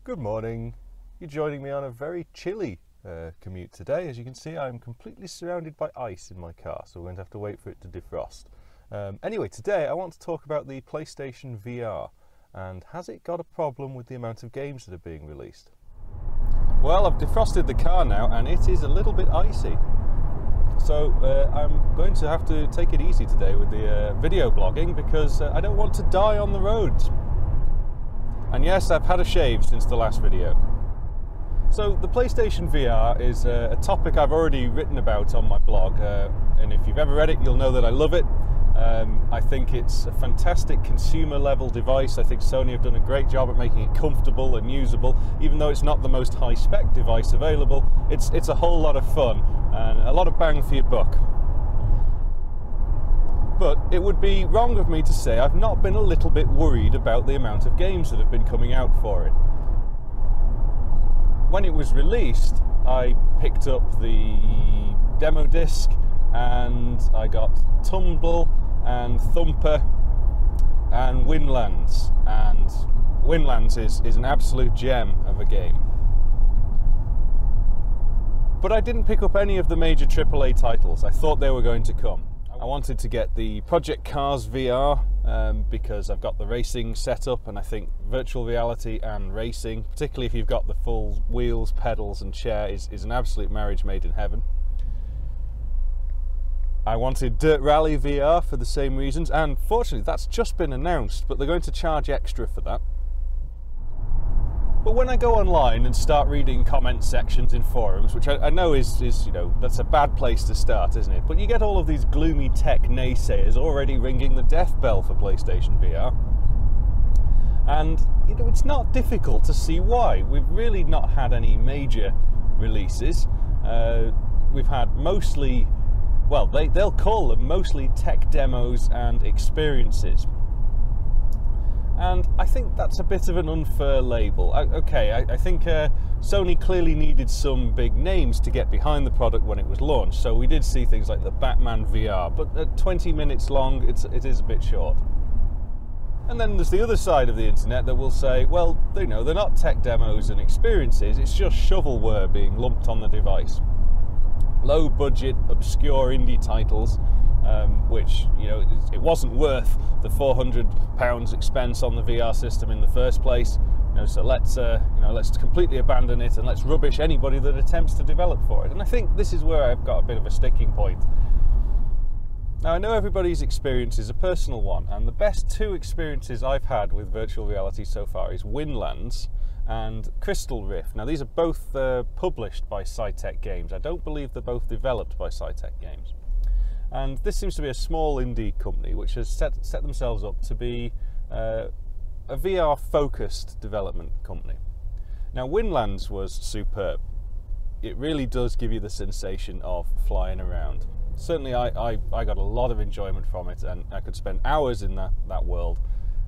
Good morning. You're joining me on a very chilly commute today. As you can see, I'm completely surrounded by ice in my car, so we're going to have to wait for it to defrost. Anyway, today I want to talk about the PlayStation VR and has it got a problem with the amount of games that are being released? Well, I've defrosted the car now and it is a little bit icy. So I'm going to have to take it easy today with the video blogging because I don't want to die on the roads. And yes, I've had a shave since the last video. So the PlayStation VR is a topic I've already written about on my blog, and if you've ever read it, you'll know that I love it. I think it's a fantastic consumer level device. I think Sony have done a great job at making it comfortable and usable. Even though it's not the most high spec device available, it's a whole lot of fun and a lot of bang for your buck. But it would be wrong of me to say I've not been a little bit worried about the amount of games that have been coming out for it. When it was released, I picked up the demo disc and I got Tumble and Thumper and Windlands. And Windlands is an absolute gem of a game. But I didn't pick up any of the major AAA titles. I thought they were going to come. I wanted to get the Project Cars VR because I've got the racing set up, and I think virtual reality and racing, particularly if you've got the full wheels, pedals and chair, is an absolute marriage made in heaven. I wanted Dirt Rally VR for the same reasons, and fortunately that's just been announced, but they're going to charge extra for that. But when I go online and start reading comment sections in forums, which I know is you know, that's a bad place to start, isn't it? But you get all of these gloomy tech naysayers already ringing the death bell for PlayStation VR. And, you know, it's not difficult to see why. We've really not had any major releases. We've had mostly, well, they'll call them mostly tech demos and experiences. And I think that's a bit of an unfair label. I think Sony clearly needed some big names to get behind the product when it was launched. So we did see things like the Batman VR, but at 20 minutes long, it is a bit short. And then there's the other side of the internet that will say, well, you know, they're not tech demos and experiences, it's just shovelware being lumped on the device. Low budget, obscure indie titles. Which, you know, it wasn't worth the £400 expense on the VR system in the first place. You know, so let's completely abandon it and let's rubbish anybody that attempts to develop for it. And I think this is where I've got a bit of a sticking point. Now, I know everybody's experience is a personal one, and the best two experiences I've had with virtual reality so far is Windlands and Crystal Rift. Now, these are both published by Cytec Games. I don't believe they're both developed by Cytec Games. And this seems to be a small indie company which has set themselves up to be a VR-focused development company. Now, Windlands was superb. It really does give you the sensation of flying around. Certainly, I got a lot of enjoyment from it, and I could spend hours in that world,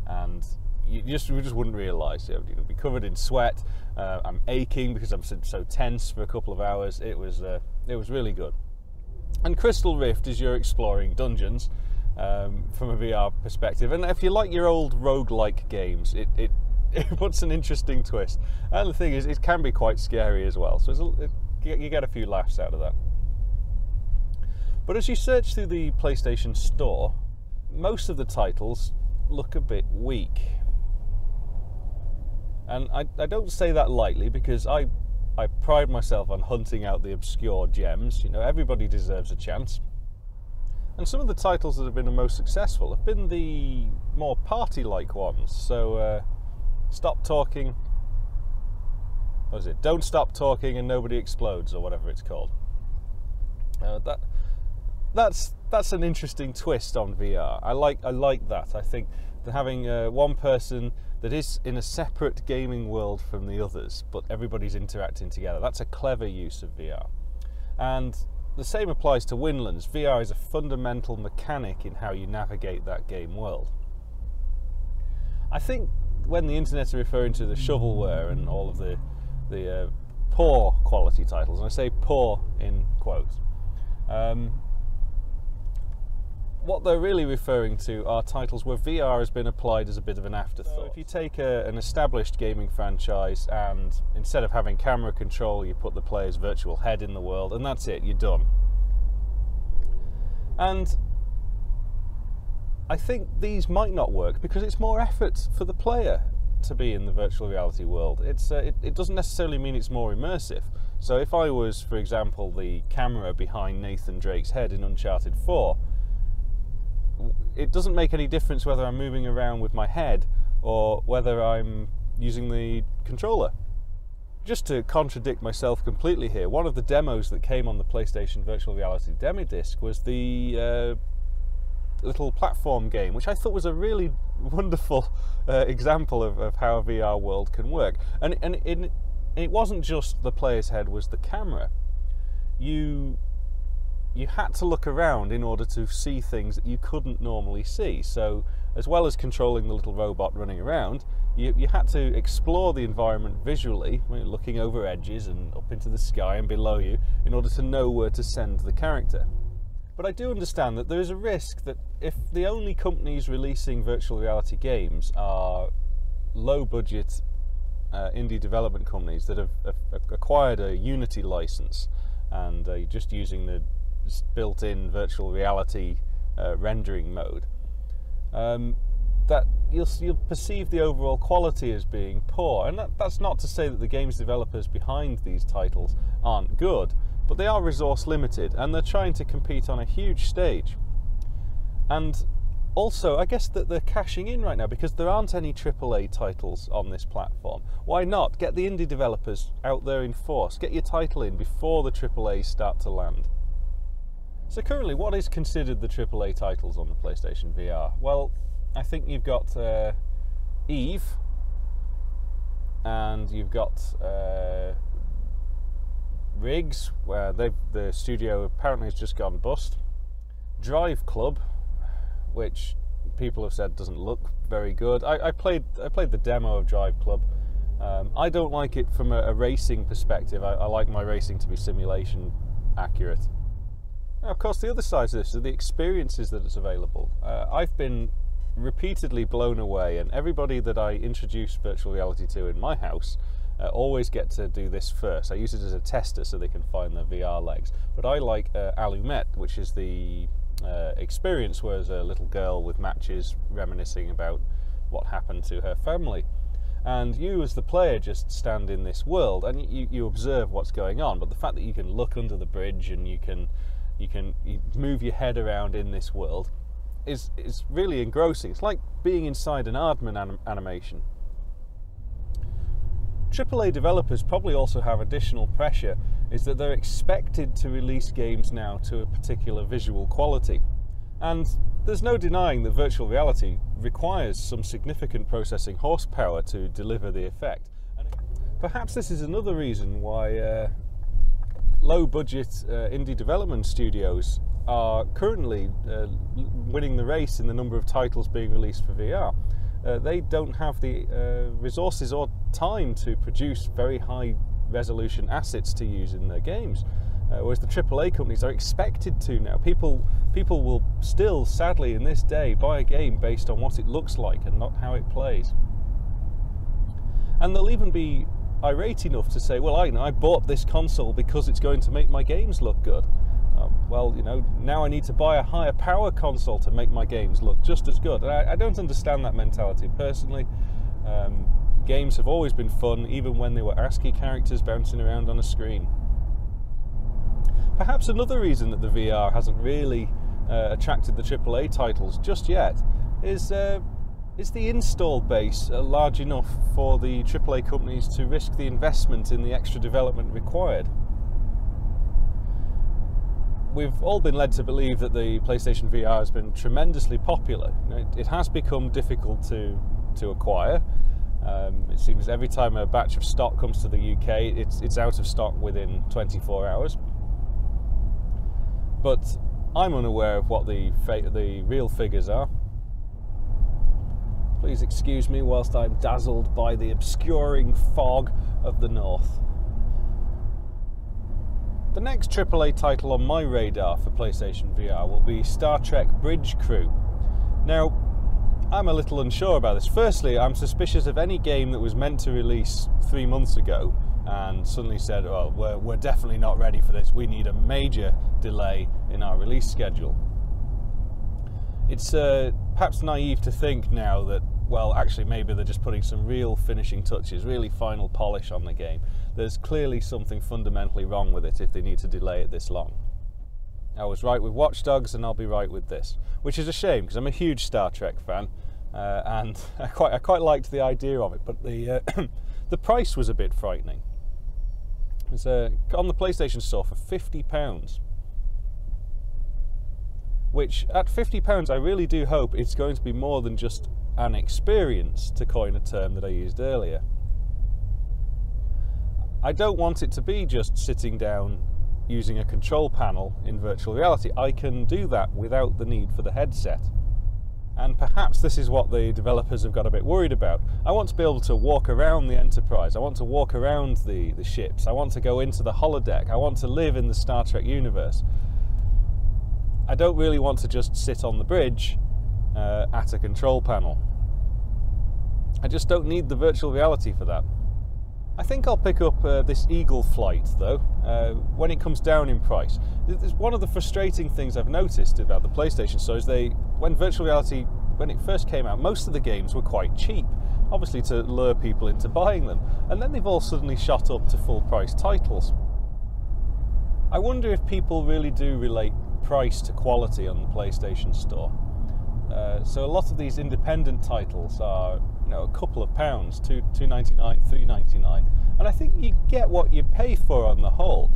and you just wouldn't realise. You'd be covered in sweat. I'm aching because I'm so tense for a couple of hours. It was really good. And Crystal Rift is you're exploring dungeons from a VR perspective, and if you like your old roguelike games, it puts an interesting twist. And the thing is, it can be quite scary as well, so you get a few laughs out of that. But as you search through the PlayStation Store, most of the titles look a bit weak. And I don't say that lightly, because I pride myself on hunting out the obscure gems. You know, everybody deserves a chance. And some of the titles that have been the most successful have been the more party-like ones. So, Stop Talking, what is it? Don't Stop Talking and Nobody Explodes, or whatever it's called. That's an interesting twist on VR. I like that. I think that having one person that is in a separate gaming world from the others, but everybody's interacting together. That's a clever use of VR. And the same applies to Windlands. VR is a fundamental mechanic in how you navigate that game world. I think when the internet are referring to the shovelware and all of the poor quality titles, and I say poor in quotes, what they're really referring to are titles where VR has been applied as a bit of an afterthought. So if you take an established gaming franchise and instead of having camera control, you put the player's virtual head in the world, and that's it, you're done. And I think these might not work because it's more effort for the player to be in the virtual reality world. It doesn't necessarily mean it's more immersive. So if I was, for example, the camera behind Nathan Drake's head in Uncharted 4, it doesn't make any difference whether I'm moving around with my head or whether I'm using the controller. Just to contradict myself completely here, one of the demos that came on the PlayStation Virtual Reality Demo Disc was the little platform game, which I thought was a really wonderful example of how a VR world can work. And it wasn't just the player's head was the camera. You had to look around in order to see things that you couldn't normally see. So as well as controlling the little robot running around, you had to explore the environment visually, looking over edges and up into the sky and below you, in order to know where to send the character. But I do understand that there is a risk that if the only companies releasing virtual reality games are low-budget indie development companies that have acquired a Unity license and are just using the built-in virtual reality rendering mode, that you'll perceive the overall quality as being poor. And that's not to say that the games developers behind these titles aren't good, but they are resource limited and they're trying to compete on a huge stage. And also, I guess that they're cashing in right now because there aren't any AAA titles on this platform. Why not? Get the indie developers out there in force. Get your title in before the AAAs start to land. So currently, what is considered the AAA titles on the PlayStation VR? Well, I think you've got Eve, and you've got Riggs, where the studio apparently has just gone bust. Drive Club, which people have said doesn't look very good. I played the demo of Drive Club. I don't like it from a racing perspective. I like my racing to be simulation accurate. Now, of course, the other side of this are the experiences that it's available. I've been repeatedly blown away, and everybody that I introduce virtual reality to in my house always get to do this first. I use it as a tester so they can find their VR legs. But I like Allumette, which is the experience where there's a little girl with matches reminiscing about what happened to her family. And you as the player just stand in this world and you observe what's going on. But the fact that you can look under the bridge and you move your head around in this world is really engrossing. It's like being inside an Aardman animation. AAA developers probably also have additional pressure, is that they're expected to release games now to a particular visual quality. And there's no denying that virtual reality requires some significant processing horsepower to deliver the effect. And perhaps this is another reason why low-budget indie development studios are currently winning the race in the number of titles being released for VR. They don't have the resources or time to produce very high-resolution assets to use in their games, whereas the AAA companies are expected to now. People will still, sadly, in this day, buy a game based on what it looks like and not how it plays. And they'll even be irate enough to say, well, I bought this console because it's going to make my games look good. Well, now I need to buy a higher power console to make my games look just as good. And I don't understand that mentality personally. Games have always been fun, even when they were ASCII characters bouncing around on a screen. Perhaps another reason that the VR hasn't really attracted the AAA titles just yet is the install base large enough for the AAA companies to risk the investment in the extra development required. We've all been led to believe that the PlayStation VR has been tremendously popular. It has become difficult to acquire. It seems every time a batch of stock comes to the UK, it's out of stock within 24 hours. But I'm unaware of what the real figures are. Please excuse me whilst I'm dazzled by the obscuring fog of the north. The next AAA title on my radar for PlayStation VR will be Star Trek Bridge Crew. Now, I'm a little unsure about this. Firstly, I'm suspicious of any game that was meant to release 3 months ago and suddenly said, well, we're definitely not ready for this, we need a major delay in our release schedule. It's perhaps naive to think now that, well, actually maybe they're just putting some real finishing touches, really final polish on the game. There's clearly something fundamentally wrong with it if they need to delay it this long. I was right with Watch Dogs and I'll be right with this, which is a shame because I'm a huge Star Trek fan and I quite liked the idea of it, but the the price was a bit frightening. It was on the PlayStation Store for £50. Which, at £50, I really do hope it's going to be more than just an experience, to coin a term that I used earlier. I don't want it to be just sitting down using a control panel in virtual reality. I can do that without the need for the headset. And perhaps this is what the developers have got a bit worried about. I want to be able to walk around the Enterprise, I want to walk around the ships, I want to go into the holodeck, I want to live in the Star Trek universe. I don't really want to just sit on the bridge at a control panel. I just don't need the virtual reality for that. I think I'll pick up this Eagle flight though, when it comes down in price. One of the frustrating things I've noticed about the PlayStation Store is when virtual reality, when it first came out, most of the games were quite cheap, obviously to lure people into buying them, and then they've all suddenly shot up to full price titles. I wonder if people really do relate price to quality on the PlayStation Store. So a lot of these independent titles are, a couple of pounds, $2.99, $3.99, and I think you get what you pay for on the whole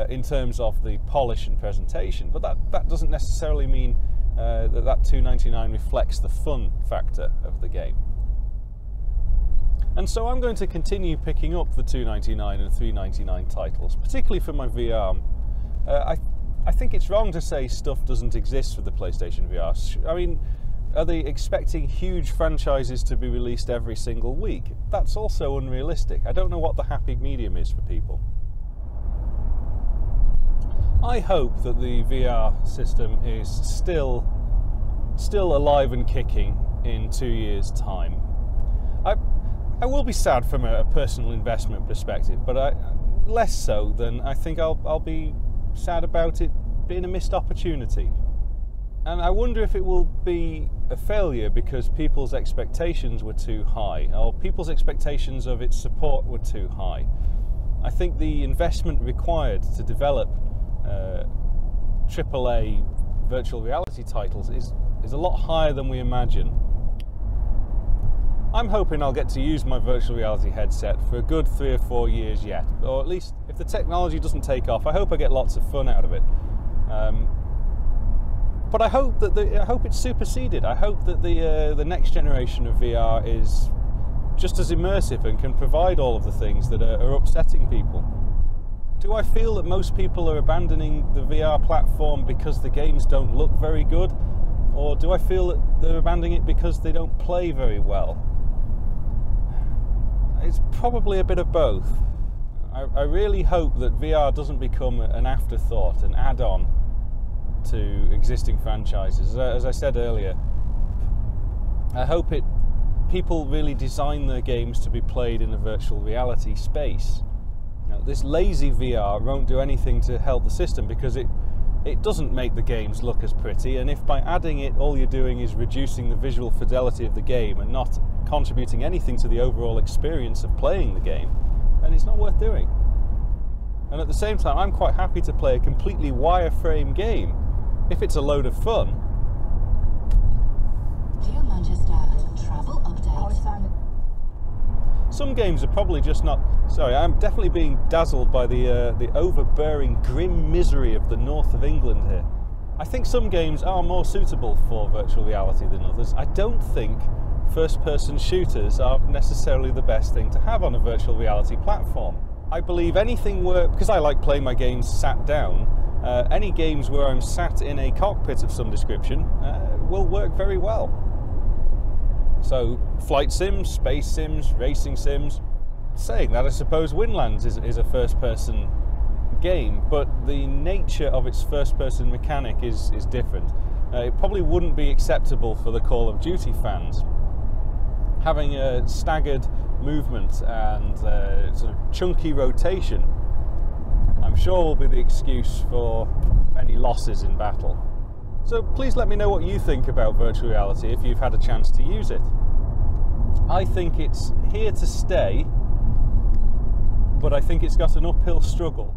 in terms of the polish and presentation. But that doesn't necessarily mean that $2.99 reflects the fun factor of the game. And so I'm going to continue picking up the $2.99 and $3.99 titles, particularly for my VR. I think it's wrong to say stuff doesn't exist for the PlayStation VR. I mean, are they expecting huge franchises to be released every single week? That's also unrealistic. I don't know what the happy medium is for people. I hope that the VR system is still alive and kicking in 2 years' time. I will be sad from a personal investment perspective, but less so than I think I'll be sad about it being a missed opportunity. And I wonder if it will be a failure because people's expectations were too high, or people's expectations of its support were too high. I think the investment required to develop AAA virtual reality titles is a lot higher than we imagine. I'm hoping I'll get to use my virtual reality headset for a good 3 or 4 years yet, or at least if the technology doesn't take off, I hope I get lots of fun out of it. But I hope it's superseded. I hope that the next generation of VR is just as immersive and can provide all of the things that are upsetting people. Do I feel that most people are abandoning the VR platform because the games don't look very good? Or do I feel that they're abandoning it because they don't play very well? It's probably a bit of both. I really hope that VR doesn't become an afterthought, an add-on to existing franchises. As I said earlier, I hope people really design their games to be played in a virtual reality space. This lazy VR won't do anything to help the system because it doesn't make the games look as pretty, and if by adding it all you're doing is reducing the visual fidelity of the game and not contributing anything to the overall experience of playing the game, then it's not worth doing. And at the same time, I'm quite happy to play a completely wireframe game if it's a load of fun. Dear Manchester, travel update. Some games are probably just not... Sorry, I'm definitely being dazzled by the overbearing grim misery of the north of England here. I think some games are more suitable for virtual reality than others. I don't think first-person shooters are necessarily the best thing to have on a virtual reality platform. I believe anything where... Because I like playing my games sat down, any games where I'm sat in a cockpit of some description will work very well. So, flight sims, space sims, racing sims. Saying that, I suppose Windlands is a first-person game, but the nature of its first-person mechanic is different. It probably wouldn't be acceptable for the Call of Duty fans. Having a staggered movement and sort of chunky rotation, I'm sure, will be the excuse for many losses in battle. So please let me know what you think about virtual reality if you've had a chance to use it. I think it's here to stay, but I think it's got an uphill struggle.